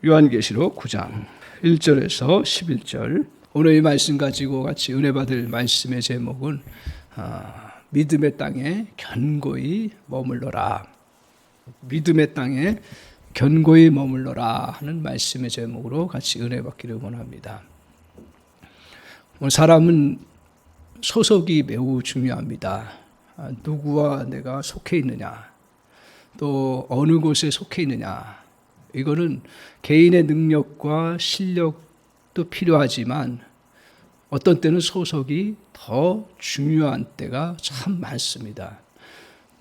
요한계시록 9장 1절에서 11절. 오늘 이 말씀 가지고 같이 은혜 받을 말씀의 제목은 믿음의 땅에 견고히 머물러라. 믿음의 땅에 견고히 머물러라 하는 말씀의 제목으로 같이 은혜 받기를 원합니다. 사람은 소속이 매우 중요합니다. 누구와 내가 속해 있느냐, 또 어느 곳에 속해 있느냐, 이거는 개인의 능력과 실력도 필요하지만 어떤 때는 소속이 더 중요한 때가 참 많습니다.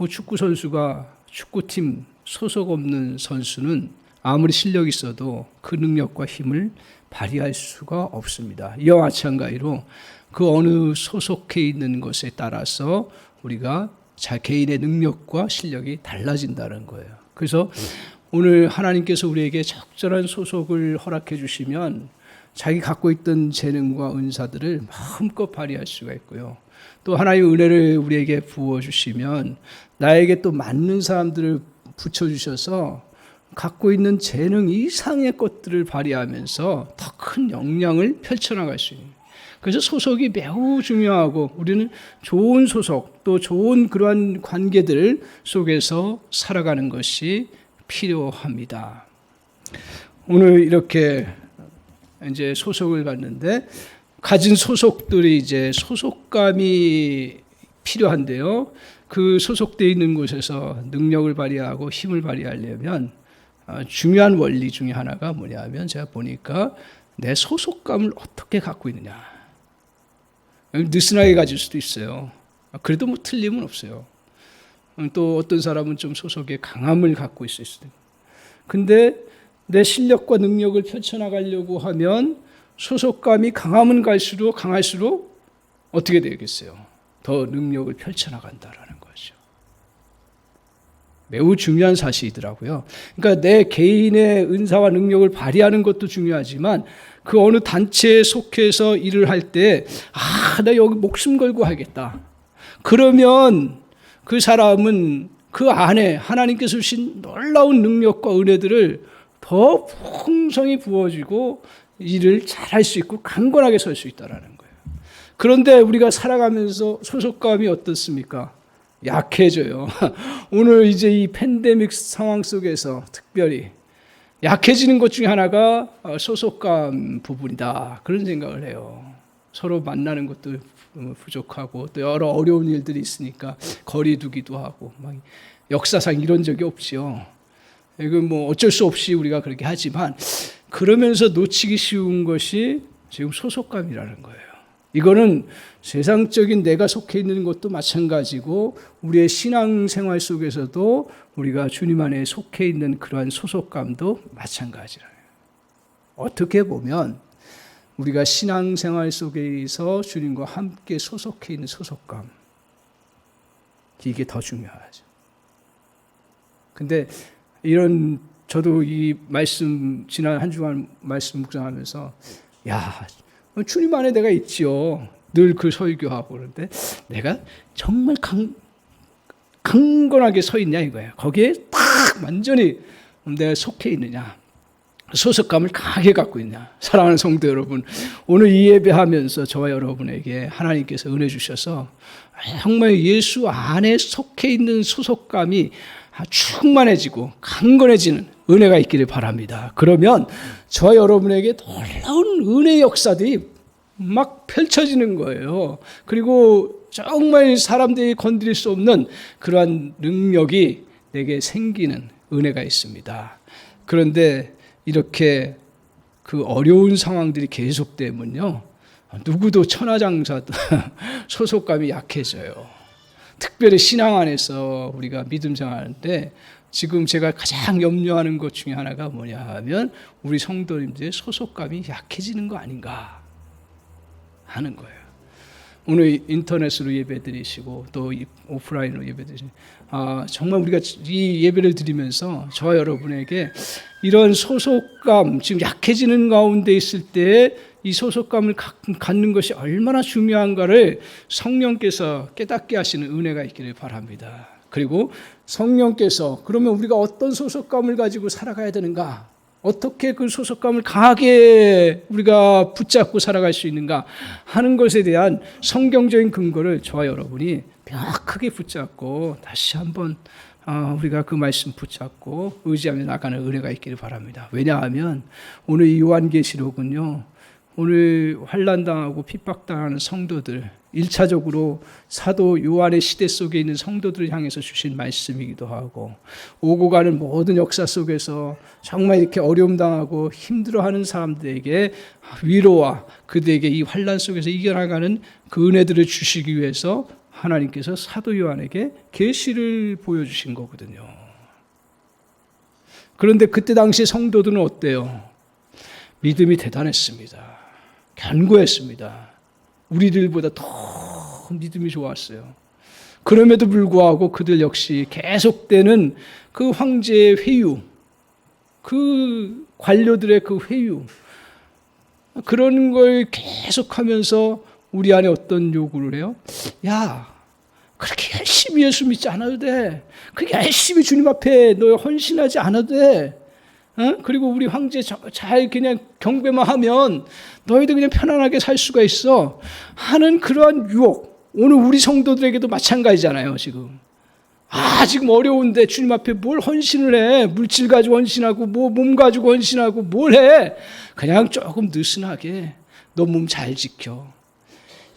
축구 선수가 축구팀 소속 없는 선수는 아무리 실력이 있어도 그 능력과 힘을 발휘할 수가 없습니다. 이와 마찬가지로 그 어느 소속해 있는 것에 따라서 우리가 개인의 능력과 실력이 달라진다는 거예요. 그래서 오늘 하나님께서 우리에게 적절한 소속을 허락해 주시면 자기 갖고 있던 재능과 은사들을 마음껏 발휘할 수가 있고요. 또 하나님의 은혜를 우리에게 부어주시면 나에게 또 맞는 사람들을 붙여주셔서 갖고 있는 재능 이상의 것들을 발휘하면서 더 큰 역량을 펼쳐나갈 수 있는. 그래서 소속이 매우 중요하고 우리는 좋은 소속 또 좋은 그러한 관계들 속에서 살아가는 것이 필요합니다. 오늘 이렇게 이제 소속을 갖는데 가진 소속들이 이제 소속감이 필요한데요. 그 소속되어 있는 곳에서 능력을 발휘하고 힘을 발휘하려면 중요한 원리 중에 하나가 뭐냐면 제가 보니까 내 소속감을 어떻게 갖고 있느냐. 느슨하게 가질 수도 있어요. 그래도 뭐 틀림은 없어요. 또 어떤 사람은 좀 소속의 강함을 갖고 있을 수도 있고. 근데 내 실력과 능력을 펼쳐나가려고 하면 소속감이 강할수록 어떻게 되겠어요? 더 능력을 펼쳐나간다라는 거죠. 매우 중요한 사실이더라고요. 그러니까 내 개인의 은사와 능력을 발휘하는 것도 중요하지만 그 어느 단체에 속해서 일을 할 때 나 여기 목숨 걸고 하겠다. 그러면 그 사람은 그 안에 하나님께서 주신 놀라운 능력과 은혜들을 더 풍성히 부어주고 일을 잘할 수 있고 강건하게 설 수 있다는 거예요. 그런데 우리가 살아가면서 소속감이 어떻습니까? 약해져요. 오늘 이제 이 팬데믹 상황 속에서 특별히 약해지는 것 중에 하나가 소속감 부분이다. 그런 생각을 해요. 서로 만나는 것도 부족하고 또 여러 어려운 일들이 있으니까 거리 두기도 하고 역사상 이런 적이 없지요. 이건 뭐 어쩔 수 없이 우리가 그렇게 하지만 그러면서 놓치기 쉬운 것이 지금 소속감이라는 거예요. 이거는 세상적인 내가 속해 있는 것도 마찬가지고 우리의 신앙생활 속에서도 우리가 주님 안에 속해 있는 그러한 소속감도 마찬가지라요. 어떻게 보면 우리가 신앙생활 속에서 주님과 함께 소속해 있는 소속감, 이게 더 중요하죠. 근데 저도 이 말씀, 지난 한 주간 말씀 묵상하면서, 주님 안에 내가 있지요. 늘 그 설교하고 그런데 내가 정말 강건하게 서 있냐 이거예요. 거기에 딱 완전히 내가 속해 있느냐. 소속감을 강하게 갖고 있냐. 사랑하는 성도 여러분, 오늘 이 예배하면서 저와 여러분에게 하나님께서 은혜 주셔서 정말 예수 안에 속해 있는 소속감이 충만해지고 강건해지는 은혜가 있기를 바랍니다. 그러면 저와 여러분에게 놀라운 은혜의 역사들이 막 펼쳐지는 거예요. 그리고 정말 사람들이 건드릴 수 없는 그러한 능력이 내게 생기는 은혜가 있습니다. 그런데 이렇게 그 어려운 상황들이 계속되면요, 누구도 천하장사도 소속감이 약해져요. 특별히 신앙 안에서 우리가 믿음 생활하는데 지금 제가 가장 염려하는 것 중에 하나가 뭐냐 하면 우리 성도님들의 소속감이 약해지는 거 아닌가 하는 거예요. 오늘 인터넷으로 예배드리시고 또 오프라인으로 예배드리시고 정말 우리가 이 예배를 드리면서 저와 여러분에게 이런 소속감, 지금 약해지는 가운데 있을 때 이 소속감을 갖는 것이 얼마나 중요한가를 성령께서 깨닫게 하시는 은혜가 있기를 바랍니다. 그리고 성령께서 그러면 우리가 어떤 소속감을 가지고 살아가야 되는가? 어떻게 그 소속감을 강하게 우리가 붙잡고 살아갈 수 있는가 하는 것에 대한 성경적인 근거를 저와 여러분이 명확하게 붙잡고 다시 한번 우리가 그 말씀 붙잡고 의지하며 나가는 은혜가 있기를 바랍니다. 왜냐하면 오늘 이 요한계시록은요, 오늘 환난당하고 핍박당하는 성도들, 1차적으로 사도 요한의 시대 속에 있는 성도들을 향해서 주신 말씀이기도 하고, 오고 가는 모든 역사 속에서 정말 이렇게 어려움 당하고 힘들어하는 사람들에게 위로와 그들에게 이 환난 속에서 이겨나가는 그 은혜들을 주시기 위해서 하나님께서 사도 요한에게 계시를 보여주신 거거든요. 그런데 그때 당시 성도들은 어때요? 믿음이 대단했습니다. 견고했습니다. 우리들보다 더 믿음이 좋았어요. 그럼에도 불구하고 그들 역시 계속되는 그 황제의 회유, 그 관료들의 그 회유, 그런 걸 계속하면서 우리 안에 어떤 요구를 해요? 야, 그렇게 열심히 예수 믿지 않아도 돼. 그렇게 열심히 주님 앞에 너 헌신하지 않아도 돼. 그리고 우리 황제 잘 그냥 경배만 하면 너희도 그냥 편안하게 살 수가 있어 하는 그러한 유혹, 오늘 우리 성도들에게도 마찬가지잖아요. 지금 어려운데 주님 앞에 뭘 헌신을 해? 물질 가지고 헌신하고 뭐 몸 가지고 헌신하고 뭘 해? 그냥 조금 느슨하게 너 몸 잘 지켜.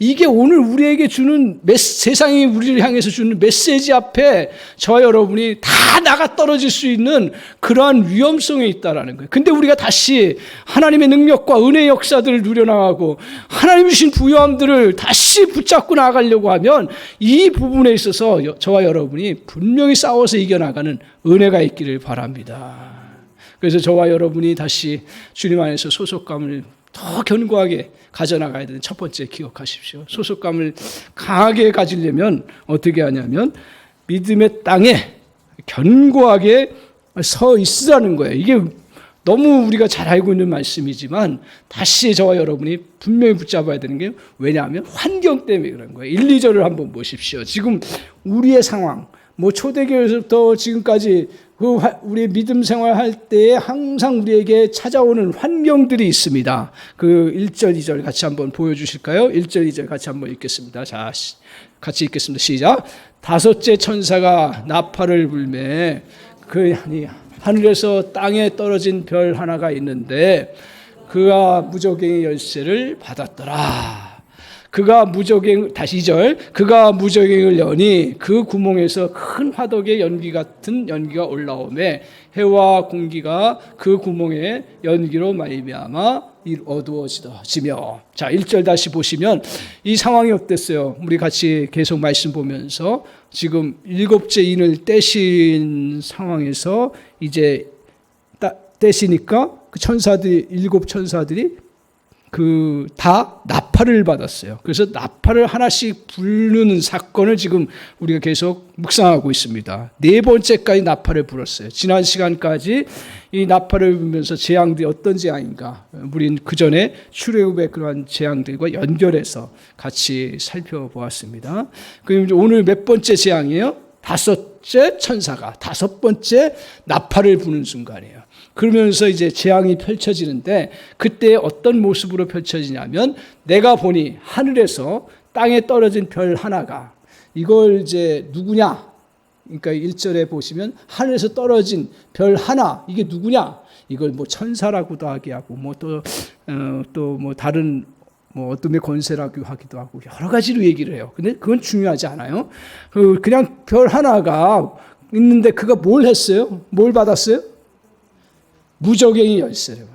이게 오늘 우리에게 주는 세상이 우리를 향해서 주는 메시지 앞에 저와 여러분이 다 나가 떨어질 수 있는 그러한 위험성이 있다라는 거예요. 근데 우리가 다시 하나님의 능력과 은혜의 역사들을 누려나가고 하나님이 주신 부요함들을 다시 붙잡고 나가려고 하면 이 부분에 있어서 저와 여러분이 분명히 싸워서 이겨나가는 은혜가 있기를 바랍니다. 그래서 저와 여러분이 다시 주님 안에서 소속감을 더 견고하게 가져나가야 되는 첫 번째 기억하십시오. 소속감을 강하게 가지려면 어떻게 하냐면 믿음의 땅에 견고하게 서 있으라는 거예요. 이게 너무 우리가 잘 알고 있는 말씀이지만 다시 저와 여러분이 분명히 붙잡아야 되는 게, 왜냐하면 환경 때문에 그런 거예요. 1, 2절을 한번 보십시오. 지금 우리의 상황, 초대교회에서부터 지금까지 우리의 믿음 생활할 때에 항상 우리에게 찾아오는 환경들이 있습니다. 그 1절, 2절 같이 한번 보여주실까요? 1절, 2절 같이 한번 읽겠습니다. 자, 같이 읽겠습니다. 시작. 다섯째 천사가 나팔을 불매 하늘에서 땅에 떨어진 별 하나가 있는데 그가 무저갱의 열쇠를 받았더라. 다시 2절. 그가 무저갱을 여니 그 구멍에서 큰 화덕의 연기 같은 연기가 올라오매 해와 공기가 그 구멍의 연기로 말미암아 어두워지며. 자, 1절 다시 보시면 이 상황이 어땠어요? 우리 같이 계속 말씀 보면서 지금 7째 인을 떼신 상황에서 이제 떼시니까 그 천사들이, 7천사들이 다 나팔을 받았어요. 그래서 나팔을 하나씩 부르는 사건을 지금 우리가 계속 묵상하고 있습니다. 4번째까지 나팔을 불었어요. 지난 시간까지 이 나팔을 불면서 재앙들이 어떤 재앙인가, 우린 그 전에 출애굽의 그러한 재앙들과 연결해서 같이 살펴보았습니다. 그럼 오늘 몇 번째 재앙이에요? 5째 천사가 5번째 나팔을 부는 순간이에요. 그러면서 이제 재앙이 펼쳐지는데, 그때 어떤 모습으로 펼쳐지냐면, 내가 보니 하늘에서 땅에 떨어진 별 하나가, 이걸 이제 누구냐? 그러니까 1절에 보시면 하늘에서 떨어진 별 하나, 이게 누구냐? 이걸 천사라고도 하고 또 다른 어둠의 권세라고 하기도 하고 여러 가지로 얘기를 해요. 근데 그건 중요하지 않아요. 그냥 별 하나가 있는데 그가 뭘 했어요? 뭘 받았어요? 무저갱이 열쇠를.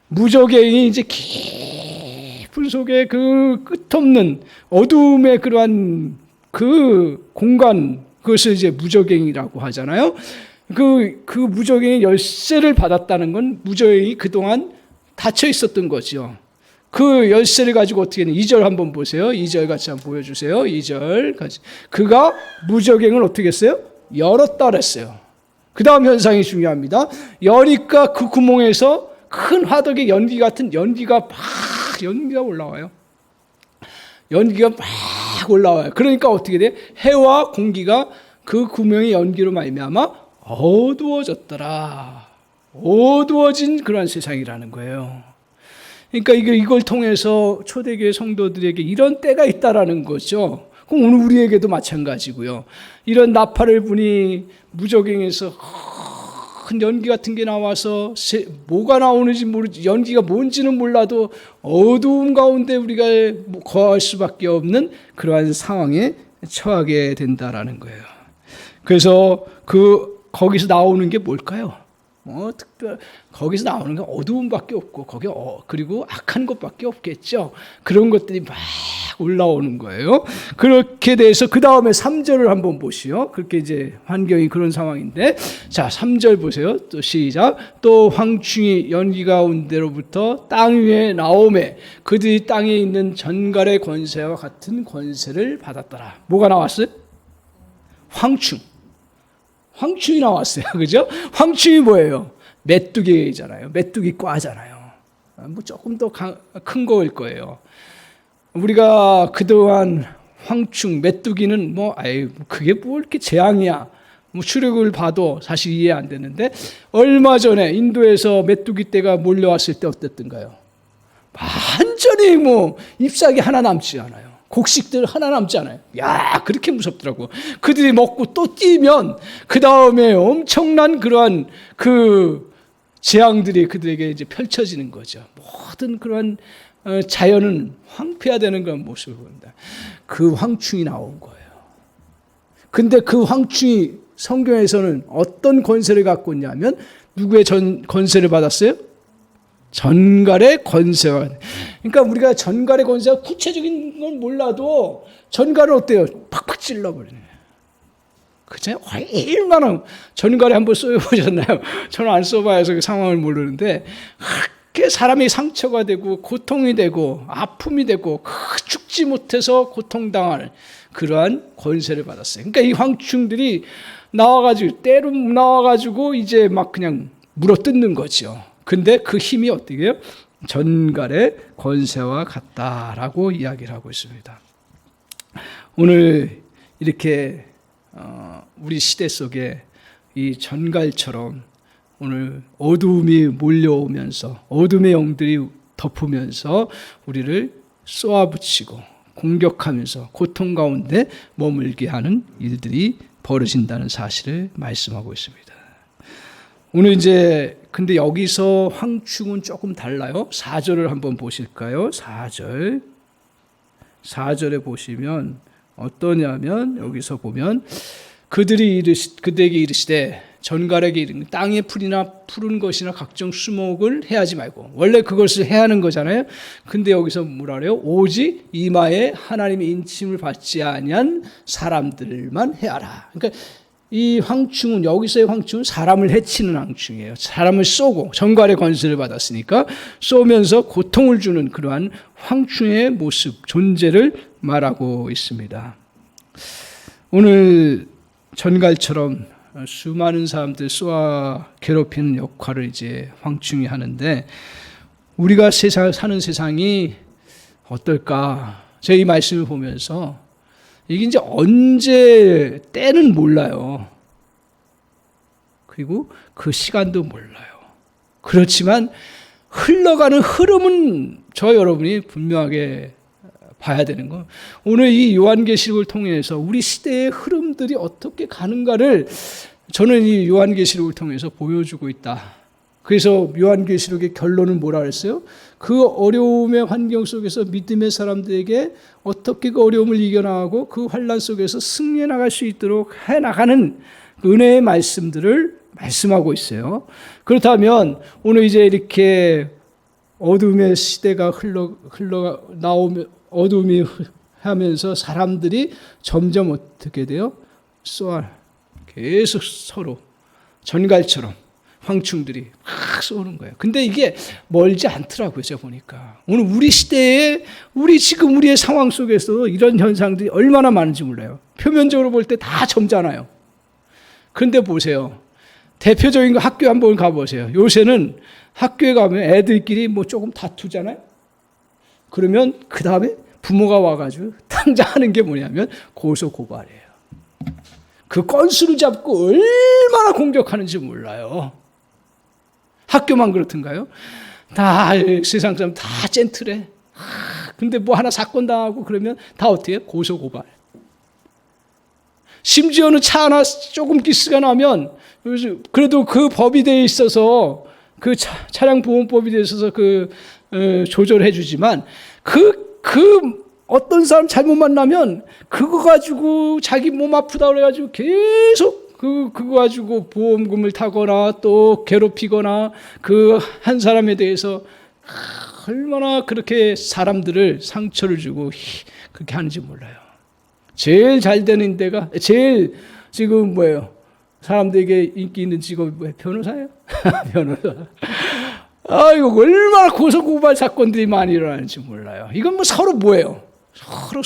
무저갱이 이제 깊은 속에 그 끝없는 어둠의 그러한 그 공간, 그것을 이제 무저갱이라고 하잖아요. 그 무저갱이 열쇠를 받았다는 건 무저갱이 그동안 닫혀 있었던 거죠. 그 열쇠를 가지고 어떻게 했냐. 2절 한번 보세요. 2절 같이 한번 보여주세요. 2절 같이. 그가 무저갱을 어떻게 했어요? 열었다 그랬어요. 그 다음 현상이 중요합니다. 여니까 그 구멍에서 큰 화덕의 연기 같은 연기가 올라와요. 연기가 막 올라와요. 그러니까 어떻게 돼? 해와 공기가 그 구멍의 연기로 말미암아 어두워졌더라. 어두워진 그러한 세상이라는 거예요. 그러니까 이걸 통해서 초대교회 성도들에게 이런 때가 있다라는 거죠. 그럼 오늘 우리에게도 마찬가지고요. 이런 나팔을 부니 무저갱에서 큰 연기 같은 게 나와서 뭐가 나오는지 모르지, 연기가 뭔지는 몰라도 어두움 가운데 우리가 거할 수밖에 없는 그러한 상황에 처하게 된다라는 거예요. 그래서 거기서 나오는 게 뭘까요? 거기서 나오는 게 어두움밖에 없고 그리고 악한 것밖에 없겠죠. 그런 것들이 막 올라오는 거예요. 그렇게 돼서 그 다음에 3절을 한번 보시오. 그렇게 이제 환경이 그런 상황인데, 자 3절 보세요. 또 시작. 또 황충이 연기 가운데로부터 땅 위에 나오매 그들이 땅에 있는 전갈의 권세와 같은 권세를 받았더라. 뭐가 나왔어요? 황충이 나왔어요. 그죠? 황충이 뭐예요? 메뚜기잖아요. 메뚜기과잖아요. 뭐 조금 더 큰 거일 거예요. 우리가 그동안 황충, 메뚜기는 그게 뭐 이렇게 재앙이야. 출애굽을 봐도 사실 이해 안 되는데, 얼마 전에 인도에서 메뚜기 떼가 몰려왔을 때 어땠던가요? 완전히 잎사귀 하나 남지 않아요. 곡식들 하나 남지 않아요. 야, 그렇게 무섭더라고. 그들이 먹고 또 뛰면 그 다음에 엄청난 그러한 재앙들이 그들에게 이제 펼쳐지는 거죠. 모든 그러한 자연은 황폐화되는 그런 모습을 보입니다. 그 황충이 나온 거예요. 근데 그 황충이 성경에서는 어떤 권세를 갖고 있냐면 누구의 권세를 받았어요? 전갈의 권세와. 그러니까 우리가 전갈의 권세가 구체적인 건 몰라도 전갈은 어때요? 팍팍 찔러버리네요. 그죠? 얼마나 전갈에 한번 쏘여보셨나요? 저는 안 쏘봐서 그 상황을 모르는데, 그렇게 사람이 상처가 되고 고통이 되고 아픔이 되고 죽지 못해서 고통당할 그러한 권세를 받았어요. 그러니까 이 황충들이 때로 나와가지고 이제 막 그냥 물어뜯는 거죠. 근데 그 힘이 어떻게 해요? 전갈의 권세와 같다라고 이야기를 하고 있습니다. 오늘 이렇게 우리 시대 속에 이 전갈처럼 오늘 어두움이 몰려오면서 어둠의 영들이 덮으면서 우리를 쏘아붙이고 공격하면서 고통 가운데 머물게 하는 일들이 벌어진다는 사실을 말씀하고 있습니다. 오늘 근데 여기서 황충은 조금 달라요. 4절을 한번 보실까요? 4절에 보시면 어떠냐면, 여기서 보면 그들에게 이르시되 전갈에게 이르는 땅의 풀이나 푸른 것이나 각종 수목을 해하지 말고, 원래 그것을 해하는 거잖아요. 근데 여기서 뭐라 그래요? 오직 이마에 하나님의 인침을 받지 아니한 사람들만 해하라. 그러니까 이 황충은, 여기서의 황충은 사람을 해치는 황충이에요. 사람을 쏘고 전갈의 권세를 받았으니까 쏘면서 고통을 주는 그러한 황충의 모습, 존재를 말하고 있습니다. 오늘 전갈처럼 수많은 사람들 쏘아 괴롭히는 역할을 이제 황충이 하는데, 우리가 사는 세상이 어떨까? 제가 이 말씀을 보면서 이게 이제 언제 때는 몰라요. 그리고 그 시간도 몰라요. 그렇지만 흘러가는 흐름은 저 여러분이 분명하게 봐야 되는 거. 오늘 이 요한계시록을 통해서 우리 시대의 흐름들이 어떻게 가는가를 저는 이 요한계시록을 통해서 보여주고 있다. 그래서 요한계시록의 결론은 뭐라 그랬어요? 그 어려움의 환경 속에서 믿음의 사람들에게 어떻게 그 어려움을 이겨나가고 그 환난 속에서 승리해 나갈 수 있도록 해나가는 그 은혜의 말씀들을 말씀하고 있어요. 그렇다면 오늘 이제 이렇게 어둠의 시대가 나오면, 어둠이 하면서 사람들이 점점 어떻게 돼요? 계속 서로 전갈처럼 황충들이 막 쏘는 거예요. 근데 이게 멀지 않더라고요. 제가 보니까 오늘 우리 시대에 지금 우리의 상황 속에서 이런 현상들이 얼마나 많은지 몰라요. 표면적으로 볼 때 다 점잖아요. 그런데 보세요. 대표적인 거 학교 한번 가보세요. 요새는 학교에 가면 애들끼리 조금 다투잖아요. 그러면 그 다음에 부모가 와가지고 당장 하는 게 뭐냐면 고소고발이에요. 그 건수를 잡고 얼마나 공격하는지 몰라요. 학교만 그렇던가요? 다 세상 사람 다 젠틀해. 근데 뭐 하나 사건 당하고 그러면 다 어떻게 해요? 고소고발. 심지어는 차 하나 조금 기스가 나면 그래도 그 법이 돼 있어서 그 차량 보험법이 돼 있어서 조절해 주지만 어떤 사람 잘못만 나면 그거 가지고 자기 몸 아프다 그래가지고 계속 그거 가지고 보험금을 타거나 또 괴롭히거나 그 한 사람에 대해서 얼마나 그렇게 사람들을 상처를 주고 그렇게 하는지 몰라요. 제일 잘 되는 데가 제일 지금 뭐예요? 사람들에게 인기 있는 직업이 뭐예요? 변호사예요? 변호사. 이거 얼마나 고소고발 사건들이 많이 일어나는지 몰라요. 이건 뭐 서로 뭐예요? 서로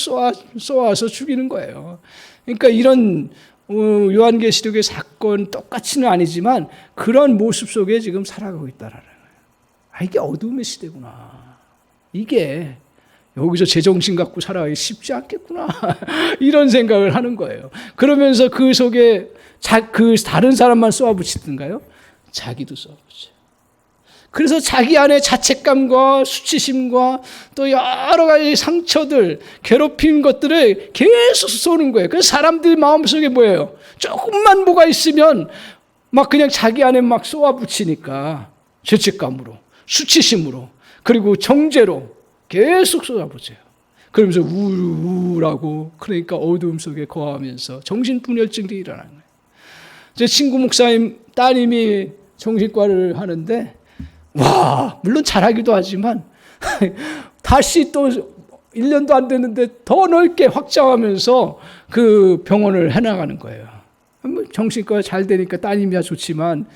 쏘아서 죽이는 거예요. 그러니까 이런 요한계시록의 사건 똑같이는 아니지만 그런 모습 속에 지금 살아가고 있다라는 거예요. 이게 어둠의 시대구나. 이게 여기서 제정신 갖고 살아가기 쉽지 않겠구나. 이런 생각을 하는 거예요. 그러면서 그 속에 다른 사람만 쏘아붙이던가요? 자기도 쏘아붙여요. 그래서 자기 안에 자책감과 수치심과 또 여러 가지 상처들, 괴롭힌 것들을 계속 쏘는 거예요. 그래서 사람들 마음속에 뭐예요? 조금만 뭐가 있으면 막 그냥 자기 안에 막 쏘아붙이니까 죄책감으로, 수치심으로, 그리고 정죄로 계속 쏘아붙여요. 그러면서 우울하고 그러니까 어두움 속에 거하면서 정신분열증이 일어나는 거예요. 제 친구 목사님 따님이 정신과를 하는데 물론 잘하기도 하지만 다시 또 1년도 안 됐는데 더 넓게 확장하면서 그 병원을 해나가는 거예요. 정신과 잘 되니까 따님이야 좋지만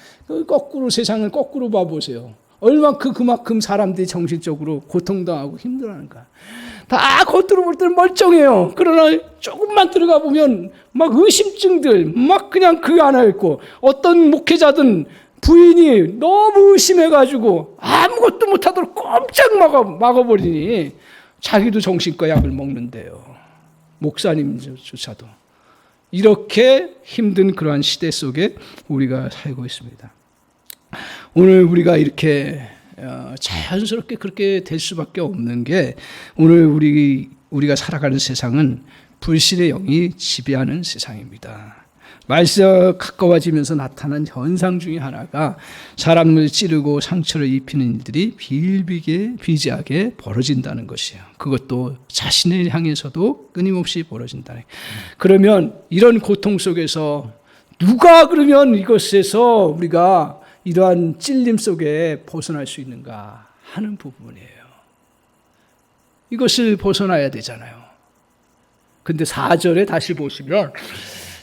거꾸로 세상을 거꾸로 봐보세요. 얼마큼 그만큼 사람들이 정신적으로 고통당하고 힘들어하는가. 다 겉으로 볼 때는 멀쩡해요. 그러나 조금만 들어가 보면 막 의심증들 막 그냥 그 안에 있고 어떤 목회자든 부인이 너무 의심해가지고 아무것도 못하도록 꼼짝 막아버리니 자기도 정신과 약을 먹는데요. 목사님조차도. 이렇게 힘든 그러한 시대 속에 우리가 살고 있습니다. 오늘 우리가 이렇게 자연스럽게 그렇게 될 수밖에 없는 게 오늘 우리가 살아가는 세상은 불신의 영이 지배하는 세상입니다. 말세와 가까워지면서 나타난 현상 중에 하나가 사람을 찌르고 상처를 입히는 일들이 비일비재하게 벌어진다는 것이에요. 그것도 자신을 향해서도 끊임없이 벌어진다는. 그러면 이런 고통 속에서 누가 그러면 이것에서 우리가 이러한 찔림 속에 벗어날 수 있는가 하는 부분이에요. 이것을 벗어나야 되잖아요. 근데 4절에 다시 보시면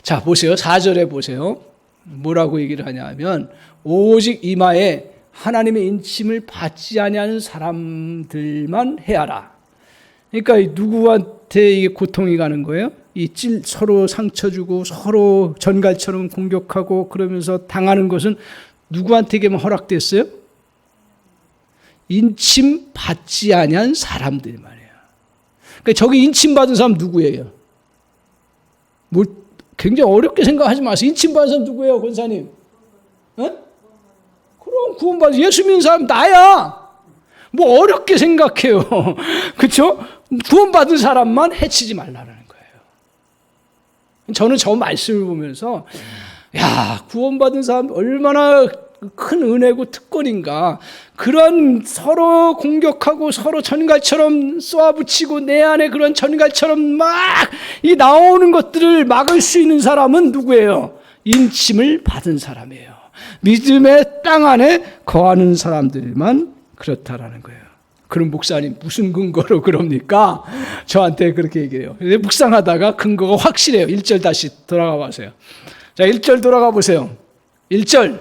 자, 보세요. 4절에 보세요. 뭐라고 얘기를 하냐면 오직 이마에 하나님의 인침을 받지 아니하는 사람들만 해하라. 그러니까 누구한테 이게 고통이 가는 거예요? 서로 상처 주고 서로 전갈처럼 공격하고 그러면서 당하는 것은 누구한테게만 허락됐어요? 인침 받지 아니한 사람들만이에요. 그러니까 저기 인침 받은 사람 누구예요? 굉장히 어렵게 생각하지 마세요. 인침 받은 사람 누구예요, 권사님? 그럼 구원받은 예수 믿는 사람 나야. 뭐 어렵게 생각해요. 그렇죠? 구원받은 사람만 해치지 말라는 거예요. 저는 저 말씀을 보면서 구원받은 사람 얼마나 큰 은혜고 특권인가. 그런 서로 공격하고 서로 전갈처럼 쏘아붙이고 내 안에 그런 전갈처럼 막 이 나오는 것들을 막을 수 있는 사람은 누구예요? 인침을 받은 사람이에요. 믿음의 땅 안에 거하는 사람들만 그렇다라는 거예요. 그럼 목사님 무슨 근거로 그럽니까? 저한테 그렇게 얘기해요. 묵상하다가 근거가 확실해요. 1절 다시 돌아가 보세요. 자, 1절 돌아가 보세요. 1절.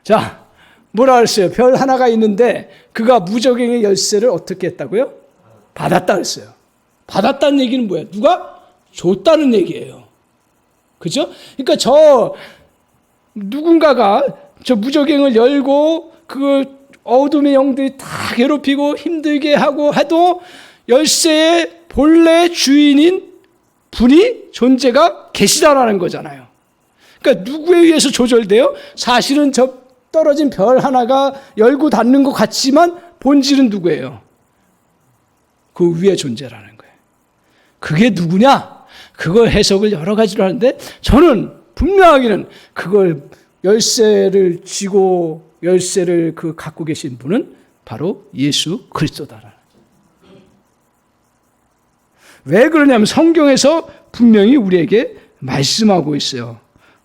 자, 뭐라 그랬어요? 별 하나가 있는데 그가 무적행의 열쇠를 어떻게 했다고요? 받았다 그랬어요. 받았다는 얘기는 뭐예요? 누가? 줬다는 얘기예요. 그죠? 그러니까 누군가가 저 무적행을 열고 그 어둠의 영들이 다 괴롭히고 힘들게 하고 해도 열쇠의 본래 주인인 분이 존재가 계시다라는 거잖아요. 그러니까 누구에 의해서 조절돼요? 사실은 저 떨어진 별 하나가 열고 닫는 것 같지만 본질은 누구예요? 그 위에 존재라는 거예요. 그게 누구냐? 그걸 해석을 여러 가지로 하는데 저는 분명하게는 그걸 열쇠를 쥐고 열쇠를 갖고 계신 분은 바로 예수 그리스도다라는. 왜 그러냐면 성경에서 분명히 우리에게 말씀하고 있어요.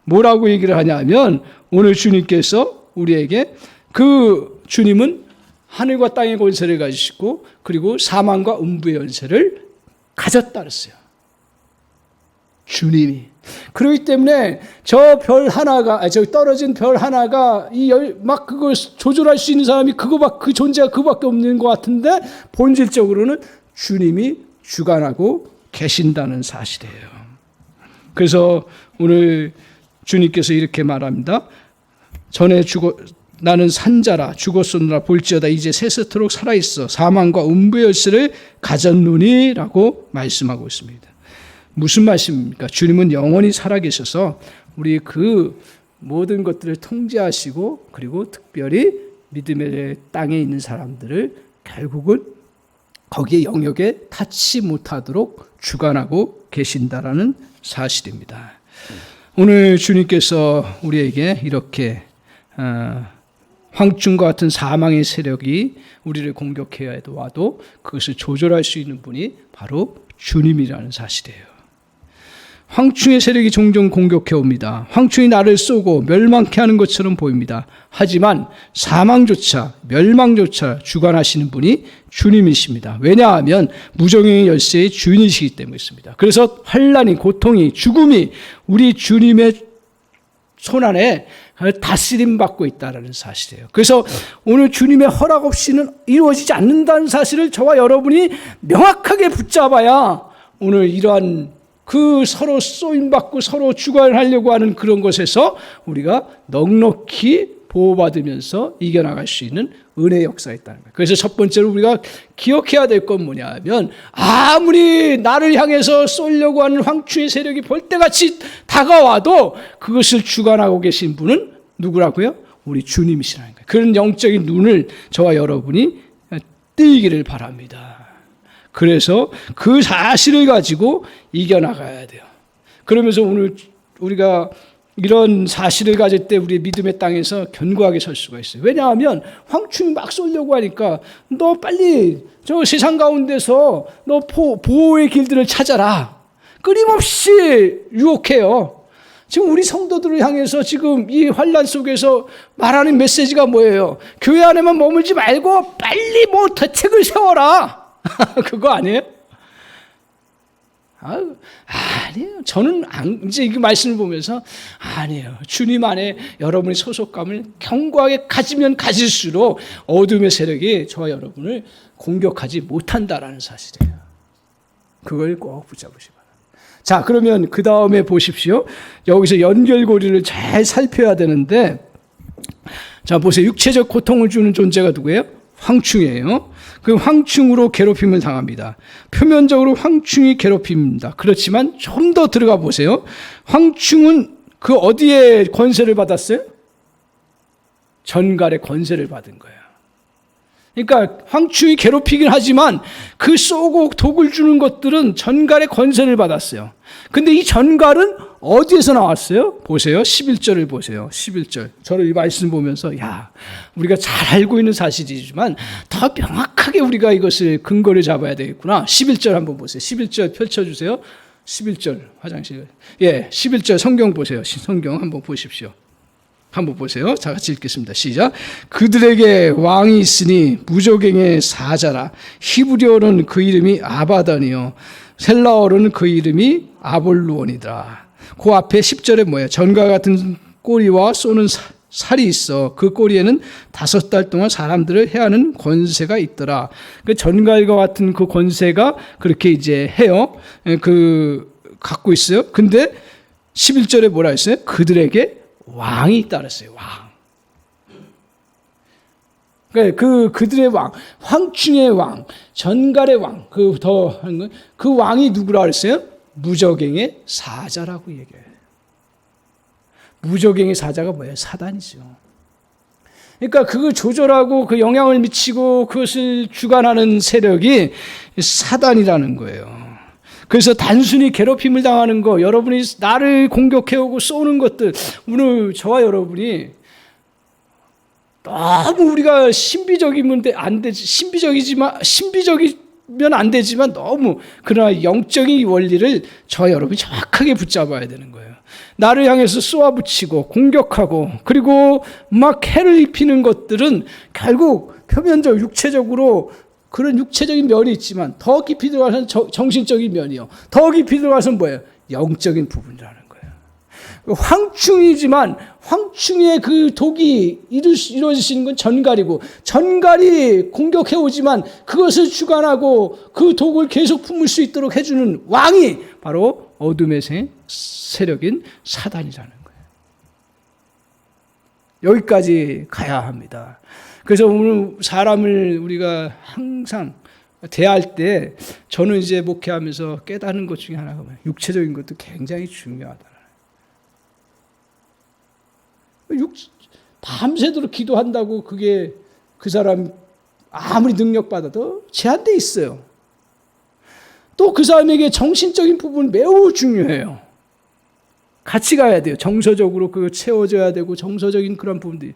뭐라고 얘기를 하냐면 오늘 주님께서 우리에게 그 주님은 하늘과 땅의 권세를 가지시고 그리고 사망과 음부의 연세를 가졌다 그랬어요. 주님이. 그렇기 때문에 저 별 하나가, 저 떨어진 별 하나가 막 그걸 조절할 수 있는 사람이 그 존재가 그밖에 없는 것 같은데 본질적으로는 주님이 주관하고 계신다는 사실이에요. 그래서 오늘 주님께서 이렇게 말합니다. 전에 나는 산자라 죽었으나 볼지어다 이제 세세토록 살아있어 사망과 음부의 열쇠를 가졌노니 라고 말씀하고 있습니다. 무슨 말씀입니까? 주님은 영원히 살아계셔서 우리 그 모든 것들을 통제하시고 그리고 특별히 믿음의 땅에 있는 사람들을 결국은 거기에 영역에 닿지 못하도록 주관하고 계신다라는 사실입니다. 오늘 주님께서 우리에게 이렇게 황충과 같은 사망의 세력이 우리를 공격해야 와도 그것을 조절할 수 있는 분이 바로 주님이라는 사실이에요. 황충의 세력이 종종 공격해 옵니다. 황충이 나를 쏘고 멸망케 하는 것처럼 보입니다. 하지만 사망조차 멸망조차 주관하시는 분이 주님이십니다. 왜냐하면 무정의 열쇠의 주인이시기 때문이십니다. 그래서 환난이, 고통이, 죽음이 우리 주님의 손안에 다스림 받고 있다는 사실이에요. 그래서 오늘 주님의 허락 없이는 이루어지지 않는다는 사실을 저와 여러분이 명확하게 붙잡아야 오늘 이러한 그 서로 쏘임받고 서로 주관하려고 하는 그런 것에서 우리가 넉넉히 보호받으면서 이겨나갈 수 있는 은혜의 역사가 있다는 거예요. 그래서 첫 번째로 우리가 기억해야 될 건 뭐냐 하면 아무리 나를 향해서 쏘려고 하는 황충의 세력이 벌떼같이 다가와도 그것을 주관하고 계신 분은 누구라고요? 우리 주님이시라는 거예요. 그런 영적인 눈을 저와 여러분이 띄기를 바랍니다. 그래서 그 사실을 가지고 이겨나가야 돼요. 그러면서 오늘 우리가 이런 사실을 가질 때 우리 믿음의 땅에서 견고하게 설 수가 있어요. 왜냐하면 황충이 막 쏘려고 하니까 너 빨리 저 세상 가운데서 너 보호의 길들을 찾아라. 끊임없이 유혹해요. 지금 우리 성도들을 향해서 지금 이 환난 속에서 말하는 메시지가 뭐예요? 교회 안에만 머물지 말고 빨리 뭐 대책을 세워라. 그거 아니에요? 아니에요. 저는 이제 이 말씀을 보면서 아니에요. 주님 안에 여러분의 소속감을 견고하게 가지면 가질수록 어둠의 세력이 저와 여러분을 공격하지 못한다라는 사실이에요. 그걸 꼭 붙잡으시기 바랍니다. 자, 그러면 그 다음에 보십시오. 여기서 연결고리를 잘 살펴야 되는데, 자, 보세요. 육체적 고통을 주는 존재가 누구예요? 황충이에요. 그 황충으로 괴롭힘을 당합니다. 표면적으로 황충이 괴롭힙니다. 그렇지만 좀 더 들어가 보세요. 황충은 그 어디에 권세를 받았어요? 전갈의 권세를 받은 거예요. 그러니까 황충이 괴롭히긴 하지만 그 쏘고 독을 주는 것들은 전갈의 권세를 받았어요. 근데 이 전갈은 어디에서 나왔어요? 보세요. 11절을 보세요. 11절. 저는 이 말씀 보면서 우리가 잘 알고 있는 사실이지만 더 명확하게 우리가 이것을 근거를 잡아야 되겠구나. 11절 한번 보세요. 11절 펼쳐주세요. 11절 화장실. 11절 성경 보세요. 성경 한번 보십시오. 한번 보세요. 자, 같이 읽겠습니다. 시작. 그들에게 왕이 있으니 무조갱의 사자라. 히브리어로는 그 이름이 아바단이요 헬라어로는 그 이름이 아볼루온이다. 그 앞에 10절에 뭐예요? 전과 같은 꼬리와 쏘는 살이 있어. 그 꼬리에는 5달 동안 사람들을 해하는 권세가 있더라. 그 전갈과 같은 그 권세가 그렇게 이제 해요. 갖고 있어요. 근데 11절에 뭐라 했어요? 그들에게 왕이 있다 그랬어요. 왕. 그들의 왕, 황충의 왕, 전갈의 왕, 그 왕이 누구라 그랬어요? 무저갱의 사자라고 얘기해요. 무저갱의 사자가 뭐예요? 사단이죠. 그러니까 그걸 조절하고 그 영향을 미치고 그것을 주관하는 세력이 사단이라는 거예요. 그래서 단순히 괴롭힘을 당하는 거, 여러분이 나를 공격해오고 쏘는 것들, 오늘 저와 여러분이 너무 우리가 신비적이면 안 되지, 신비적이면 안 되지만 너무, 그러나 영적인 원리를 저와 여러분이 정확하게 붙잡아야 되는 거예요. 나를 향해서 쏘아붙이고 공격하고 그리고 막 해를 입히는 것들은 결국 표면적 육체적으로 그런 육체적인 면이 있지만 더 깊이 들어가서는 정신적인 면이요. 더 깊이 들어가서는 뭐예요? 영적인 부분이라는 거예요. 황충이지만 황충의 그 독이 이루어지는 건 전갈이고, 전갈이 공격해 오지만 그것을 주관하고 그 독을 계속 품을 수 있도록 해주는 왕이 바로 어둠의 세력인 사단이라는 거예요. 여기까지 가야 합니다. 그래서 오늘 사람을 우리가 항상 대할 때, 저는 이제 목회하면서 깨닫는 것 중에 하나가 뭐예요? 육체적인 것도 굉장히 중요하다. 밤새도록 기도한다고 그게 그 사람 아무리 능력받아도 제한돼 있어요. 또 그 사람에게 정신적인 부분 매우 중요해요. 같이 가야 돼요. 정서적으로 그거 채워져야 되고, 정서적인 그런 부분들이.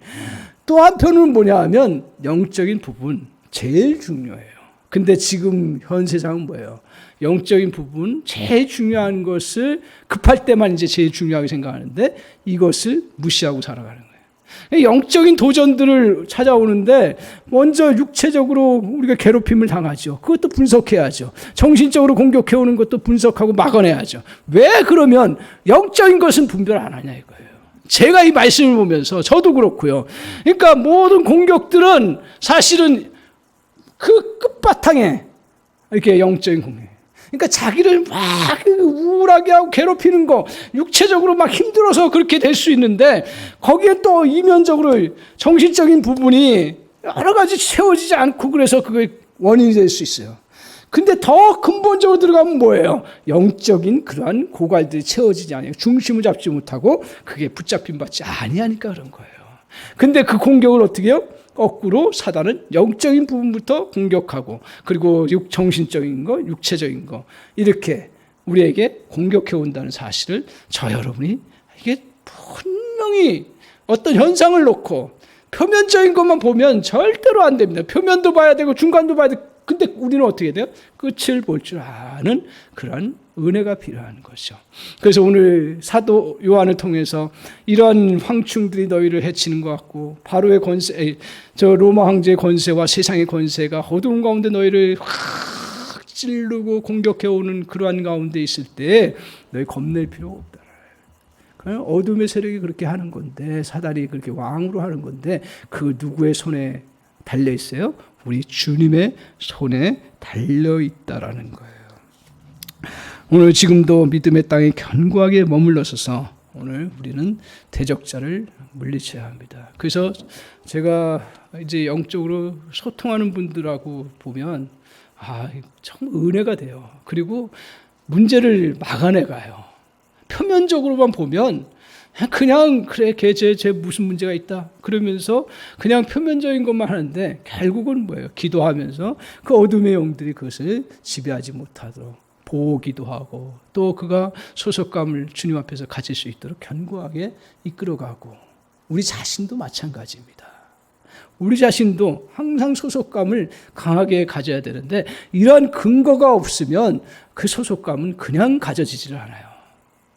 또 한편은 뭐냐 하면 영적인 부분 제일 중요해요. 근데 지금 현 세상은 뭐예요? 영적인 부분 제일 중요한 것을 급할 때만 이제 제일 중요하게 생각하는데 이것을 무시하고 살아가는 거예요. 영적인 도전들을 찾아오는데 먼저 육체적으로 우리가 괴롭힘을 당하죠. 그것도 분석해야죠. 정신적으로 공격해오는 것도 분석하고 막아내야죠. 왜 그러면 영적인 것은 분별 안 하냐 이거예요. 제가 이 말씀을 보면서 저도 그렇고요. 그러니까 모든 공격들은 사실은 그 끝바탕에 이렇게 영적인 공격. 그러니까 자기를 막 우울하게 하고 괴롭히는 거, 육체적으로 막 힘들어서 그렇게 될 수 있는데 거기에 또 이면적으로 정신적인 부분이 여러 가지 채워지지 않고 그래서 그게 원인이 될 수 있어요. 근데 더 근본적으로 들어가면 뭐예요? 영적인 그러한 고갈들이 채워지지 않아요. 중심을 잡지 못하고 그게 붙잡힘 받지 아니하니까 그런 거예요. 근데 그 공격을 어떻게 해요? 거꾸로 사단은 영적인 부분부터 공격하고 그리고 정신적인 거, 육체적인 거 이렇게 우리에게 공격해 온다는 사실을 저 여러분이 이게 분명히 어떤 현상을 놓고 표면적인 것만 보면 절대로 안 됩니다. 표면도 봐야 되고 중간도 봐야 되고. 근데 우리는 어떻게 돼요? 끝을 볼 줄 아는 그런 은혜가 필요한 것이죠. 그래서 오늘 사도 요한을 통해서 이러한 황충들이 너희를 해치는 것 같고 바로의 권세, 저 로마 황제의 권세와 세상의 권세가 어두운 가운데 너희를 확 찌르고 공격해 오는 그러한 가운데 있을 때 너희 겁낼 필요가 없다. 어둠의 세력이 그렇게 하는 건데, 사단이 그렇게 왕으로 하는 건데 그 누구의 손에 달려 있어요? 우리 주님의 손에 달려 있다라는 거예요. 오늘 지금도 믿음의 땅에 견고하게 머물러서서 오늘 우리는 대적자를 물리쳐야 합니다. 그래서 제가 이제 영적으로 소통하는 분들하고 보면 참 은혜가 돼요. 그리고 문제를 막아내 가요. 표면적으로만 보면 그냥 그래 걔 무슨 문제가 있다 그러면서 그냥 표면적인 것만 하는데 결국은 뭐예요? 기도하면서 그 어둠의 영들이 그것을 지배하지 못하도록 보기도 하고 또 그가 소속감을 주님 앞에서 가질 수 있도록 견고하게 이끌어가고, 우리 자신도 마찬가지입니다. 우리 자신도 항상 소속감을 강하게 가져야 되는데 이러한 근거가 없으면 그 소속감은 그냥 가져지질 않아요.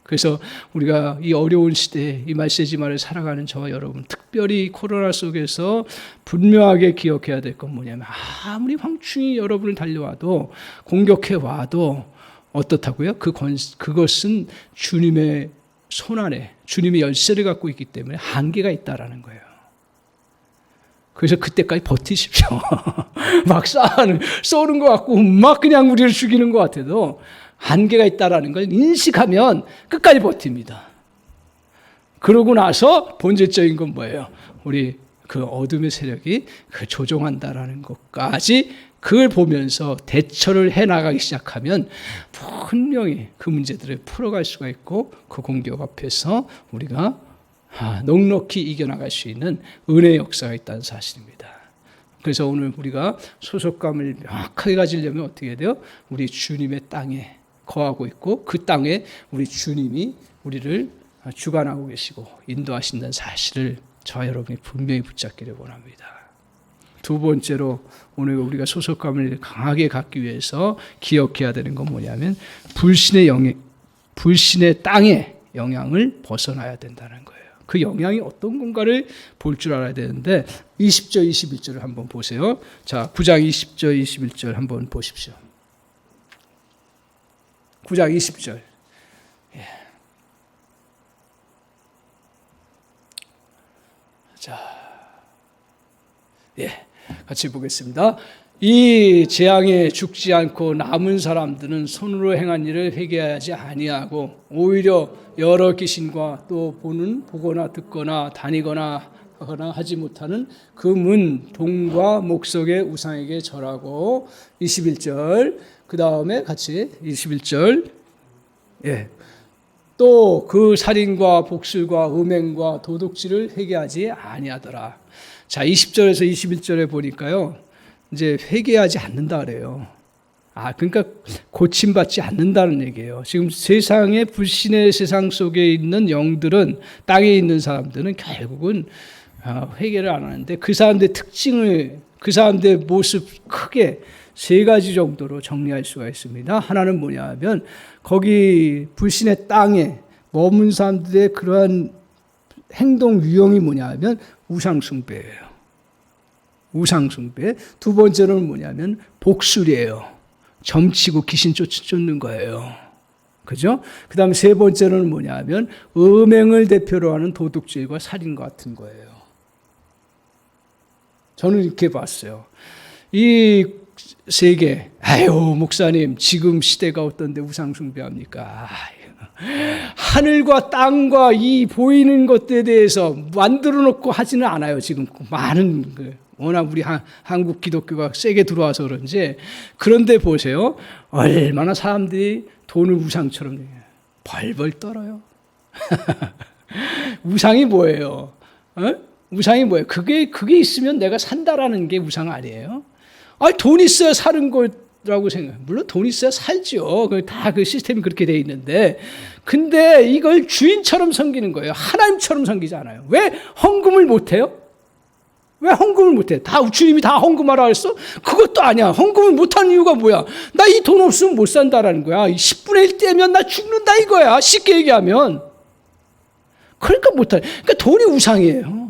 그래서 우리가 이 어려운 시대에 이 메시지만을 살아가는 저와 여러분, 특별히 코로나 속에서 분명하게 기억해야 될 건 뭐냐면 아무리 황충이 여러분을 달려와도 공격해와도 어떻다고요? 그것은 주님의 손 안에 주님의 열쇠를 갖고 있기 때문에 한계가 있다라는 거예요. 그래서 그때까지 버티십시오. 막 쏘는 것 같고 막 그냥 우리를 죽이는 것 같아도 한계가 있다라는 걸 인식하면 끝까지 버팁니다. 그러고 나서 본질적인 건 뭐예요? 우리 그 어둠의 세력이 그 조종한다라는 것까지 그걸 보면서 대처를 해나가기 시작하면 분명히 그 문제들을 풀어갈 수가 있고 그 공격 앞에서 우리가 넉넉히 이겨나갈 수 있는 은혜의 역사가 있다는 사실입니다. 그래서 오늘 우리가 소속감을 명확하게 가지려면 어떻게 해야 돼요? 우리 주님의 땅에 거하고 있고 그 땅에 우리 주님이 우리를 주관하고 계시고 인도하신다는 사실을 저와 여러분이 분명히 붙잡기를 원합니다. 두 번째로 오늘 우리가 소속감을 강하게 갖기 위해서 기억해야 되는 건 뭐냐면 불신의 땅의 영향을 벗어나야 된다는 거예요. 그 영향이 어떤 건가를 볼 줄 알아야 되는데 20절, 21절을 한번 보세요. 자, 9장 20절, 21절 한번 보십시오. 9장 20절. 자, 같이 보겠습니다. 이 재앙에 죽지 않고 남은 사람들은 손으로 행한 일을 회개하지 아니하고 오히려 여러 귀신과 또 보거나 듣거나 다니거나 하지 못하는 그 문 동과 목석의 우상에게 절하고 21절 그 다음에 같이 21절 또 그 살인과 복술과 음행과 도둑질을 회개하지 아니하더라. 자, 20절에서 21절에 보니까요. 이제 회개하지 않는다 그래요. 그러니까 고침받지 않는다는 얘기예요. 지금 세상의 불신의 세상 속에 있는 영들은 땅에 있는 사람들은 결국은 회개를 안 하는데 그 사람들의 특징을 그 사람들의 모습 크게 세 가지 정도로 정리할 수가 있습니다. 하나는 뭐냐 하면 거기 불신의 땅에 머문 사람들의 그러한 행동 유형이 뭐냐 하면 우상숭배예요. 우상숭배. 두 번째로는 뭐냐면 복술이에요. 점치고 귀신 쫓는 거예요. 그죠? 그 다음에 세 번째로는 뭐냐 하면 음행을 대표로 하는 도둑질과 살인 같은 거예요. 저는 이렇게 봤어요. 이 세 개, 목사님, 지금 시대가 어떤데 우상숭배합니까? 하늘과 땅과 이 보이는 것들에 대해서 만들어 놓고 하지는 않아요. 지금 많은 워낙 우리 한국 기독교가 세게 들어와서 그런지. 그런데 보세요. 얼마나 사람들이 돈을 우상처럼 벌벌 떨어요. 우상이 뭐예요? 우상이 뭐예요? 그게 있으면 내가 산다라는 게 우상 아니에요? 돈 있어야 사는 거라고 생각해요. 물론 돈 있어야 살죠. 다 그 시스템이 그렇게 돼 있는데, 근데 이걸 주인처럼 섬기는 거예요. 하나님처럼 섬기지 않아요. 왜 헌금을 못해요? 왜 헌금을 못해? 주님이 다 헌금하라 했어? 그것도 아니야. 헌금을 못하는 이유가 뭐야? 나 이 돈 없으면 못 산다라는 거야. 10분의 1 떼면 나 죽는다 이거야. 쉽게 얘기하면. 그러니까 못해. 그러니까 돈이 우상이에요.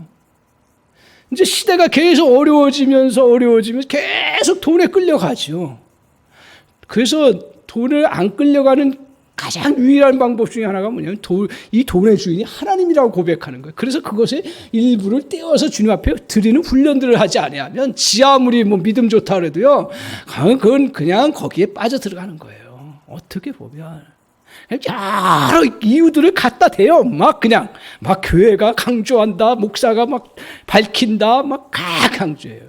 이제 시대가 계속 어려워지면서 계속 돈에 끌려가죠. 그래서 돈을 안 끌려가는 가장 유일한 방법 중에 하나가 뭐냐면 이 돈의 주인이 하나님이라고 고백하는 거예요. 그래서 그것의 일부를 떼어서 주님 앞에 드리는 훈련들을 하지 아니하면 지 아무리 믿음 좋다 그래도요. 그건 그냥 거기에 빠져 들어가는 거예요. 어떻게 보면. 여러 이유들을 갖다 대요. 막 교회가 강조한다. 목사가 막 밝힌다. 막 강조해요.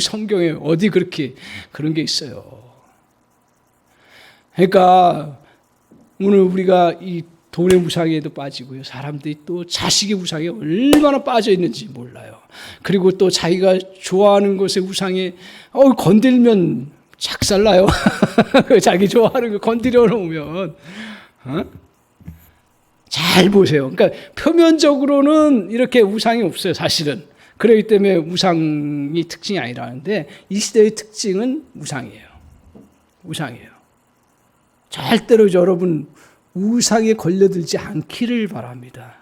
성경에 어디 그렇게 그런 게 있어요. 그러니까 오늘 우리가 이 돈의 우상에도 빠지고요. 사람들이 또 자식의 우상에 얼마나 빠져 있는지 몰라요. 그리고 또 자기가 좋아하는 것의 우상에 건들면 작살나요. 자기 좋아하는 거 건드려 놓으면. 잘 보세요. 그러니까 표면적으로는 이렇게 우상이 없어요. 사실은. 그렇기 때문에 우상이 특징이 아니라는데 이 시대의 특징은 우상이에요. 우상이에요. 절대로 여러분 우상에 걸려들지 않기를 바랍니다.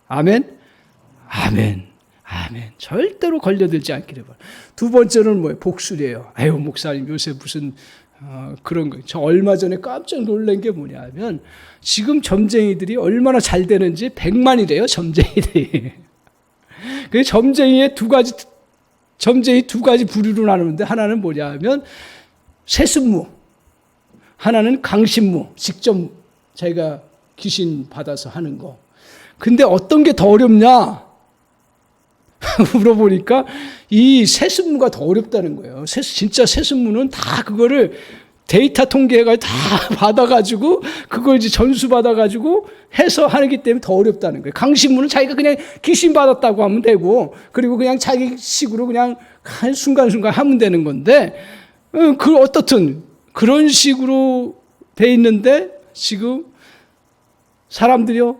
아멘? 아멘. 아멘. 절대로 걸려들지 않기를 바랍니다. 두 번째는 뭐예요? 복술이에요. 목사님 요새 무슨 그런 거. 저 얼마 전에 깜짝 놀란 게 뭐냐면 지금 점쟁이들이 얼마나 잘 되는지 100만이래요. 점쟁이들이. 그 점쟁이 두 가지 부류로 나누는데 하나는 뭐냐면 세습무, 하나는 강신무, 직접 자기가 귀신 받아서 하는 거. 근데 어떤 게 더 어렵냐? 물어보니까 이 세습무가 더 어렵다는 거예요. 진짜 세습무는 다 그거를 데이터 통계가 다 받아가지고 그걸 이제 전수 받아가지고 해서 하기 때문에 더 어렵다는 거예요. 강신문은 자기가 그냥 귀신 받았다고 하면 되고, 그리고 그냥 자기 식으로 그냥 한 순간순간 하면 되는 건데, 그 어떻든 그런 식으로 돼 있는데 지금 사람들이요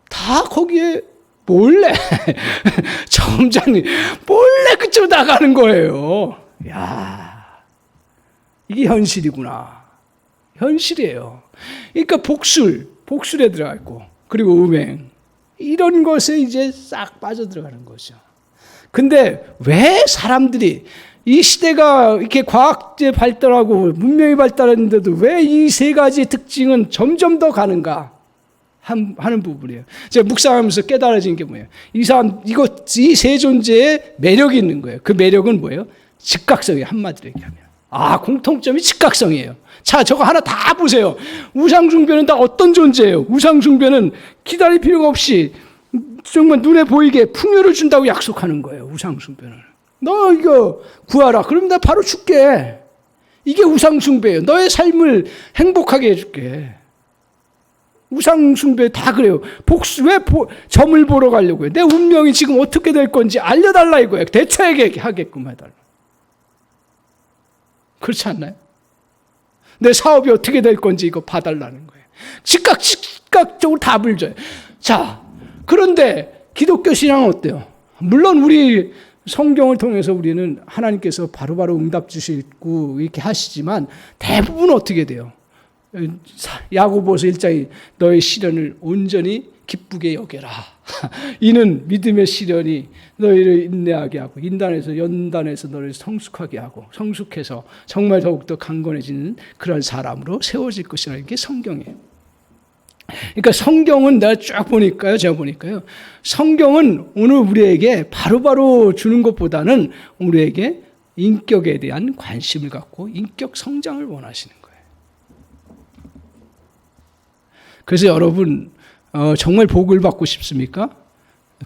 다 거기에 몰래 점장님 몰래 그쪽 나가는 거예요. 야, 이게 현실이구나. 현실이에요. 그러니까 복술에 들어가 있고, 그리고 음행, 이런 것에 이제 싹 빠져들어가는 거죠. 근데 왜 사람들이 이 시대가 이렇게 과학제 발달하고 문명이 발달했는데도 왜 이 세 가지 특징은 점점 더 가는가 하는 부분이에요. 제가 묵상하면서 깨달아진 게 뭐예요? 이 세 존재의 매력이 있는 거예요. 그 매력은 뭐예요? 즉각성이에요. 한마디로 얘기하면. 공통점이 즉각성이에요. 자, 저거 하나 다 보세요. 우상숭배는 다 어떤 존재예요? 우상숭배는 기다릴 필요가 없이 정말 눈에 보이게 풍요를 준다고 약속하는 거예요. 우상숭배는. 너 이거 구하라. 그럼 나 바로 줄게. 이게 우상숭배예요. 너의 삶을 행복하게 해줄게. 우상숭배 다 그래요. 왜 점을 보러 가려고 해요? 내 운명이 지금 어떻게 될 건지 알려달라 이거예요. 대처하게 하게끔 해달라. 그렇지 않나요? 내 사업이 어떻게 될 건지 이거 봐달라는 거예요. 즉각적으로 답을 줘요. 자, 그런데 기독교 신앙은 어때요? 물론 우리 성경을 통해서 우리는 하나님께서 바로바로 응답 주시고 이렇게 하시지만 대부분 어떻게 돼요? 야고보서 1장이 너의 시련을 온전히 기쁘게 여겨라. 이는 믿음의 시련이 너희를 인내하게 하고 연단해서 너를 성숙하게 하고 성숙해서 정말 더욱더 강건해지는 그런 사람으로 세워질 것이라는 게 성경이에요. 그러니까 성경은 제가 보니까요. 성경은 오늘 우리에게 바로바로 주는 것보다는 우리에게 인격에 대한 관심을 갖고 인격 성장을 원하시는 거예요. 그래서 여러분 정말 복을 받고 싶습니까?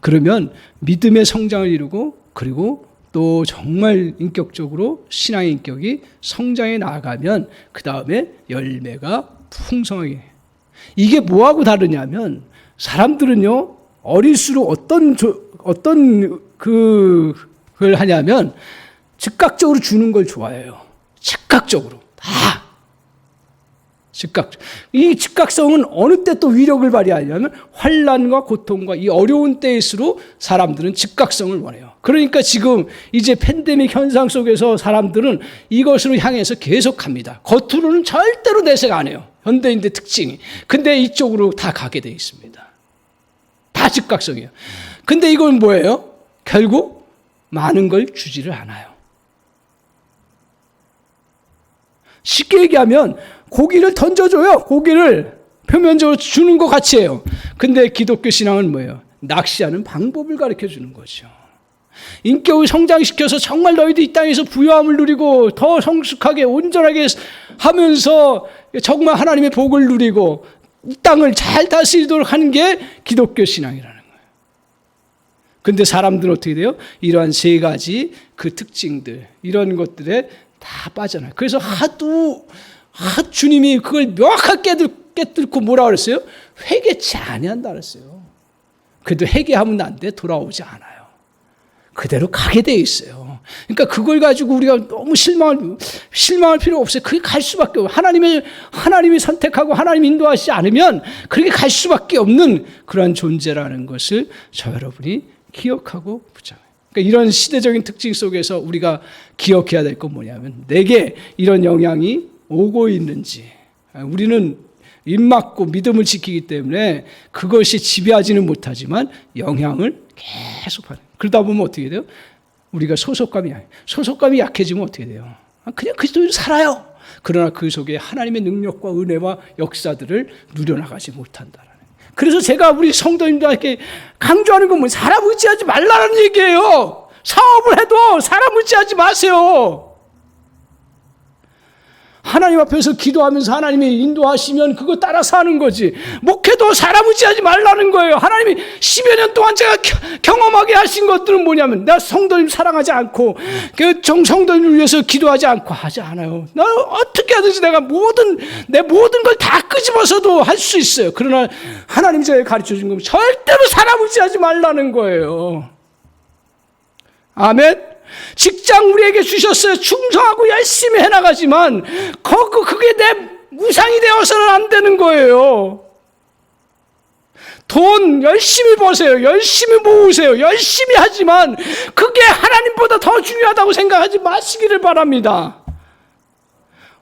그러면 믿음의 성장을 이루고 그리고 또 정말 인격적으로 신앙의 인격이 성장해 나가면 그 다음에 열매가 풍성하게. 이게 뭐하고 다르냐면 사람들은요 어릴수록 그걸 하냐면 즉각적으로 주는 걸 좋아해요. 즉각적으로 다. 이 즉각성은 어느 때 또 위력을 발휘하냐면 환난과 고통과 이 어려운 때일수록 사람들은 즉각성을 원해요. 그러니까 지금 이제 팬데믹 현상 속에서 사람들은 이것으로 향해서 계속합니다. 겉으로는 절대로 내색 안 해요. 현대인의 특징이. 근데 이쪽으로 다 가게 돼 있습니다. 다 즉각성이에요. 근데 이건 뭐예요? 결국 많은 걸 주지를 않아요. 쉽게 얘기하면 고기를 던져줘요. 고기를 표면적으로 주는 것 같이 해요. 근데 기독교 신앙은 뭐예요? 낚시하는 방법을 가르쳐 주는 거죠. 인격을 성장시켜서 정말 너희도 이 땅에서 부유함을 누리고 더 성숙하게 온전하게 하면서 정말 하나님의 복을 누리고 이 땅을 잘 다스리도록 하는 게 기독교 신앙이라는 거예요. 근데 사람들은 어떻게 돼요? 이러한 세 가지 그 특징들, 이런 것들에 다 빠져나요. 그래서 하도 주님이 그걸 명확하게 깨뚫고 뭐라 그랬어요? 회개치 아니한다 그랬어요. 그래도 회개하면 안 돼. 돌아오지 않아요. 그대로 가게 돼 있어요. 그러니까 그걸 가지고 우리가 너무 실망할 필요 없어요. 그게 갈 수밖에 없어요. 하나님이 선택하고 하나님이 인도하시지 않으면 그렇게 갈 수밖에 없는 그러한 존재라는 것을 저 여러분이 기억하고 붙잡아요. 그러니까 이런 시대적인 특징 속에서 우리가 기억해야 될 건 뭐냐면 내게 이런 영향이 오고 있는지, 우리는 입 막고 믿음을 지키기 때문에 그것이 지배하지는 못하지만 영향을 계속 받아요. 그러다 보면 어떻게 돼요? 우리가 소속감이 약해지면 어떻게 돼요? 그냥 그리스도인으로 살아요. 그러나 그 속에 하나님의 능력과 은혜와 역사들을 누려나가지 못한다라는. 그래서 제가 우리 성도님들에게 강조하는 건 사람 의지하지 말라는 얘기예요. 사업을 해도 사람 의지하지 마세요. 하나님 앞에서 기도하면서 하나님이 인도하시면 그거 따라 사는 거지. 목회도 사람 의지하지 말라는 거예요. 하나님이 10여 년 동안 제가 경험하게 하신 것들은 뭐냐면, 나 성도님 사랑하지 않고 그 성도님을 위해서 기도하지 않고 하지 않아요. 나 어떻게 하든지 내가 내 모든 걸 다 끄집어서도 할 수 있어요. 그러나 하나님 제가 가르쳐 준 건 절대로 사람 의지하지 말라는 거예요. 아멘. 직장 우리에게 주셨어요. 충성하고 열심히 해나가지만 그게 내 우상이 되어서는 안 되는 거예요. 돈 열심히 버세요. 열심히 모으세요. 열심히 하지만 그게 하나님보다 더 중요하다고 생각하지 마시기를 바랍니다.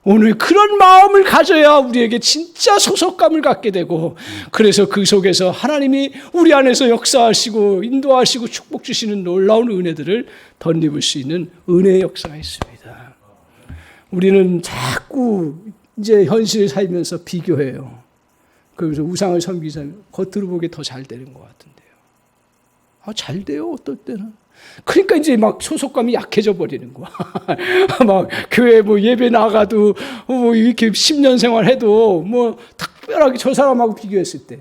오늘 그런 마음을 가져야 우리에게 진짜 소속감을 갖게 되고, 그래서 그 속에서 하나님이 우리 안에서 역사하시고 인도하시고 축복 주시는 놀라운 은혜들을 덧입을 수 있는 은혜의 역사가 있습니다. 우리는 자꾸 이제 현실을 살면서 비교해요. 그래서 우상을 섬기자 겉으로 보기에 더 잘 되는 것 같은데요. 잘 돼요, 어떨 때는. 그러니까 이제 막 소속감이 약해져 버리는 거야. 막 교회 예배 나가도 이렇게 10년 생활해도 특별하게 저 사람하고 비교했을 때,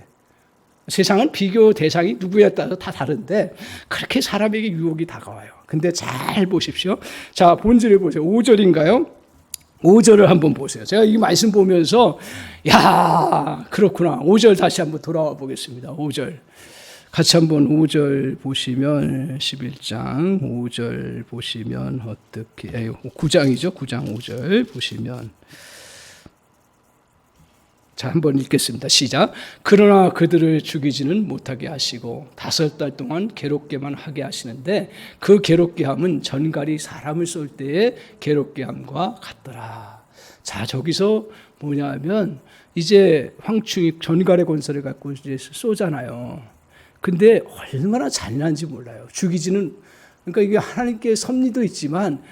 세상은 비교 대상이 누구에 따라서 다 다른데 그렇게 사람에게 유혹이 다가와요. 근데 잘 보십시오. 자, 본질을 보세요. 5절인가요? 5절을 한번 보세요. 제가 이 말씀 보면서 그렇구나. 5절 다시 한번 돌아와 보겠습니다. 5절. 같이 한번 5절 보시면, 11장 5절 보시면 9장이죠. 9장 5절 보시면, 자, 한번 읽겠습니다. 시작. 그러나 그들을 죽이지는 못하게 하시고 5달 동안 괴롭게만 하게 하시는데 그 괴롭게 함은 전갈이 사람을 쏠 때의 괴롭게 함과 같더라. 자, 저기서 뭐냐면 이제 황충이 전갈의 권세를 갖고 이제 쏘잖아요. 근데 얼마나 잔인한지 몰라요. 죽이지는, 그러니까 이게 하나님께 섭리도 있지만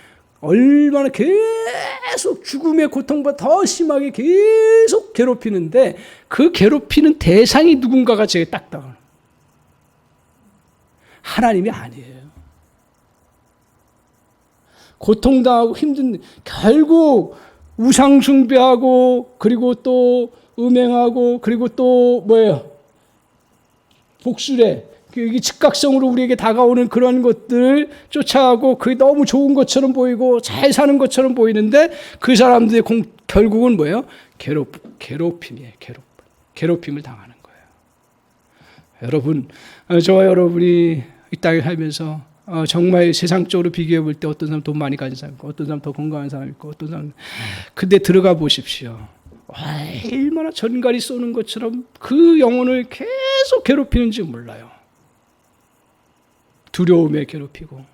얼마나 계속 죽음의 고통보다 더 심하게 계속 괴롭히는데 그 괴롭히는 대상이 누군가가 제일 딱딱한, 하나님이 아니에요. 고통당하고 힘든, 결국 우상 숭배하고 그리고 또 음행하고 그리고 또 복술에, 이게 즉각성으로 우리에게 다가오는 그런 것들을 쫓아가고 그게 너무 좋은 것처럼 보이고 잘 사는 것처럼 보이는데 그 사람들의 결국은 뭐예요? 괴롭힘이에요. 괴롭힘을 당하는 거예요. 여러분, 저와 여러분이 이 땅에 살면서 정말 세상적으로 비교해 볼 때 어떤 사람 돈 많이 가진 사람 있고 어떤 사람 더 건강한 사람 있고 어떤 사람, 근데 들어가 보십시오. 얼마나 전갈이 쏘는 것처럼 그 영혼을 계속 괴롭히는지 몰라요. 두려움에 괴롭히고.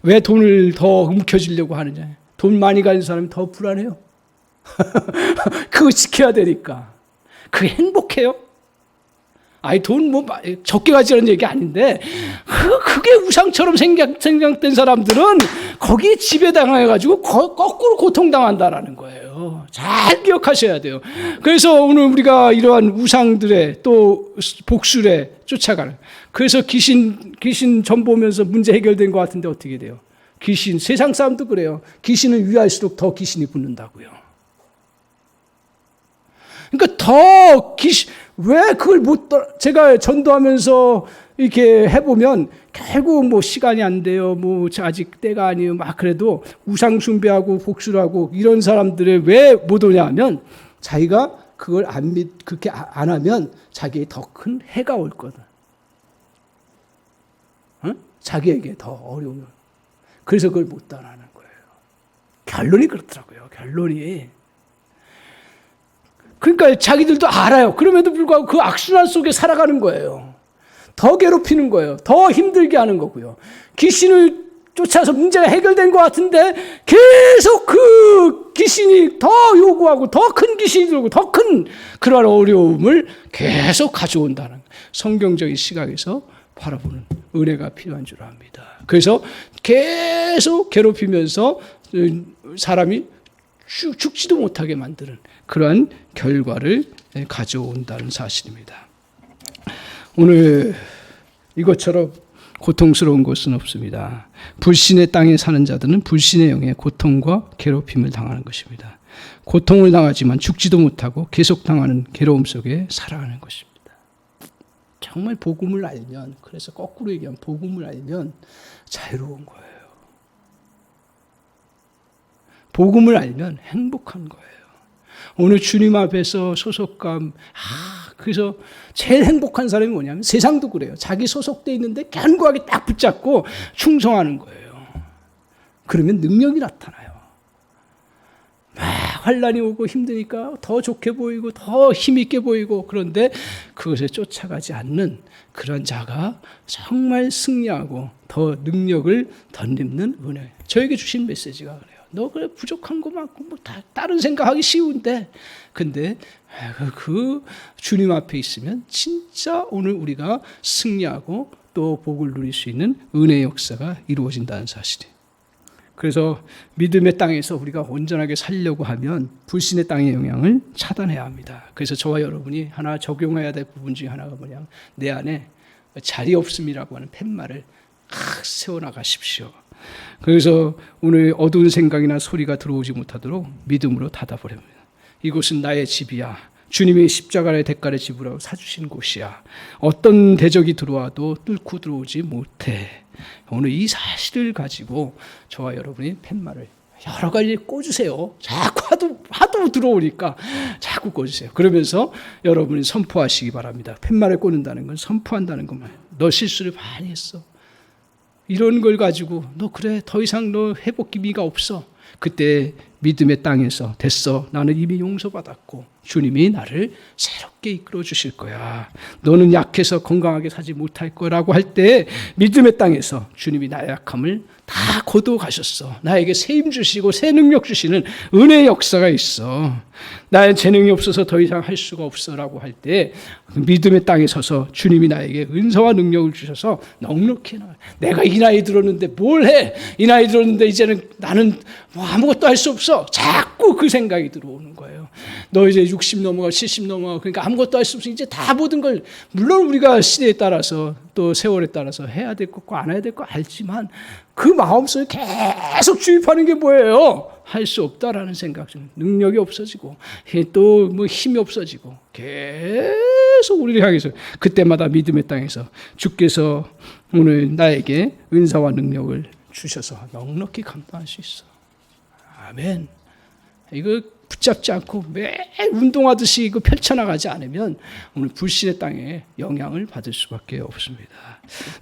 왜 돈을 더 움켜쥐려고 하느냐. 돈 많이 가진 사람이 더 불안해요. 그거 지켜야 되니까. 그게 행복해요? 돈 적게 가지라는 얘기 아닌데, 그게 우상처럼 생각된 사람들은 거기에 지배당해가지고 거꾸로 고통당한다라는 거예요. 잘 기억하셔야 돼요. 그래서 오늘 우리가 이러한 우상들의 또 복술에 쫓아가는, 그래서 귀신 전 보면서 문제 해결된 것 같은데 어떻게 돼요? 세상 사람도 그래요. 귀신을 위할수록 더 귀신이 붙는다고요. 그러니까 왜 그걸 제가 전도하면서 이렇게 해보면 결국 시간이 안 돼요. 아직 때가 아니에요. 그래도 우상숭배하고 복술하고 이런 사람들의 왜 못 오냐 하면 자기가 그걸 그렇게 안 하면 자기에 더 큰 해가 올 거다. 자기에게 더 어려우면. 그래서 그걸 못 따라하는 거예요. 결론이 그렇더라고요. 결론이. 그러니까 자기들도 알아요. 그럼에도 불구하고 그 악순환 속에 살아가는 거예요. 더 괴롭히는 거예요. 더 힘들게 하는 거고요. 귀신을 쫓아서 문제가 해결된 것 같은데 계속 그 귀신이 더 요구하고 더 큰 귀신이 들고 더 큰 그러한 어려움을 계속 가져온다는 성경적인 시각에서 바라보는 은혜가 필요한 줄 압니다. 그래서 계속 괴롭히면서 사람이 죽지도 못하게 만드는 그러한 결과를 가져온다는 사실입니다. 오늘 이것처럼 고통스러운 곳은 없습니다. 불신의 땅에 사는 자들은 불신의 영에 고통과 괴롭힘을 당하는 것입니다. 고통을 당하지만 죽지도 못하고 계속 당하는 괴로움 속에 살아가는 것입니다. 정말 복음을 알면, 그래서 거꾸로 얘기하면 복음을 알면 자유로운 거예요. 복음을 알면 행복한 거예요. 오늘 주님 앞에서 소속감, 그래서 제일 행복한 사람이 뭐냐면 세상도 그래요. 자기 소속돼 있는데 견고하게 딱 붙잡고 충성하는 거예요. 그러면 능력이 나타나요. 환란이 오고 힘드니까 더 좋게 보이고 더 힘있게 보이고, 그런데 그것에 쫓아가지 않는 그런 자가 정말 승리하고 더 능력을 덧입는 은혜. 저에게 주신 메시지가 그래요. 너 그래 부족한 거 많고 뭐 다른 생각하기 쉬운데, 근데 그 주님 앞에 있으면 진짜 오늘 우리가 승리하고 또 복을 누릴 수 있는 은혜의 역사가 이루어진다는 사실이에요. 그래서 믿음의 땅에서 우리가 온전하게 살려고 하면 불신의 땅의 영향을 차단해야 합니다. 그래서 저와 여러분이 하나 적용해야 될 부분 중에 하나가 뭐냐면 내 안에 자리 없음이라고 하는 팻말을 세워나가십시오. 그래서 오늘 어두운 생각이나 소리가 들어오지 못하도록 믿음으로 닫아버립니다. 이곳은 나의 집이야. 주님의 십자가의 대가를 지불하고 사주신 곳이야. 어떤 대적이 들어와도 뚫고 들어오지 못해. 오늘 이 사실을 가지고 저와 여러분이 팻말을 여러 가지 꽂으세요. 자꾸 하도 들어오니까 자꾸 꽂으세요. 그러면서 여러분이 선포하시기 바랍니다. 팻말을 꽂는다는 건 선포한다는 것만. 너 실수를 많이 했어. 이런 걸 가지고 너 그래 더 이상 너 회복 기미가 없어. 그때 믿음의 땅에서 됐어. 나는 이미 용서받았고 주님이 나를 새롭게 이끌어 주실 거야. 너는 약해서 건강하게 사지 못할 거라고 할 때 믿음의 땅에서 주님이 나의 약함을 다 거두어 가셨어. 나에게 새 힘 주시고 새 능력 주시는 은혜의 역사가 있어. 나의 재능이 없어서 더 이상 할 수가 없어라고 할 때 믿음의 땅에 서서 주님이 나에게 은사와 능력을 주셔서 넉넉히 나와. 내가 이 나이 들었는데 뭘 해? 이 나이 들었는데 이제는 나는 뭐 아무것도 할 수 없어. 자꾸 그 생각이 들어오는 거예요. 너 이제 60 넘어가 70 넘어가 그러니까 아무것도 할 수 없어. 이제 다 모든 걸 물론 우리가 시대에 따라서 또 세월에 따라서 해야 될 것과 안 해야 될 거 알지만 그 마음속에 계속 주입하는 게 뭐예요? 할 수 없다라는 생각, 능력이 없어지고 또 뭐 힘이 없어지고 계속 우리를 향해서 그때마다 믿음의 땅에서 주께서 오늘 나에게 은사와 능력을 주셔서 넉넉히 감당할 수 있어. 아멘. 이거 붙잡지 않고 매일 운동하듯이 이거 펼쳐나가지 않으면 오늘 불신의 땅에 영향을 받을 수밖에 없습니다.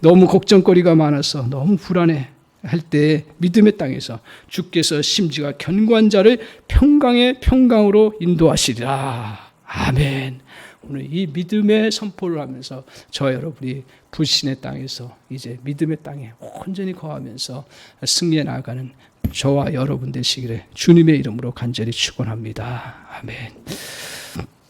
너무 걱정거리가 많아서 너무 불안해 할 때 믿음의 땅에서 주께서 심지가 견고한 자를 평강의 평강으로 인도하시리라. 아멘. 오늘 이 믿음의 선포를 하면서 저와 여러분이 불신의 땅에서 이제 믿음의 땅에 온전히 거하면서 승리해 나가는 저와 여러분 되시기를 주님의 이름으로 간절히 축원합니다. 아멘.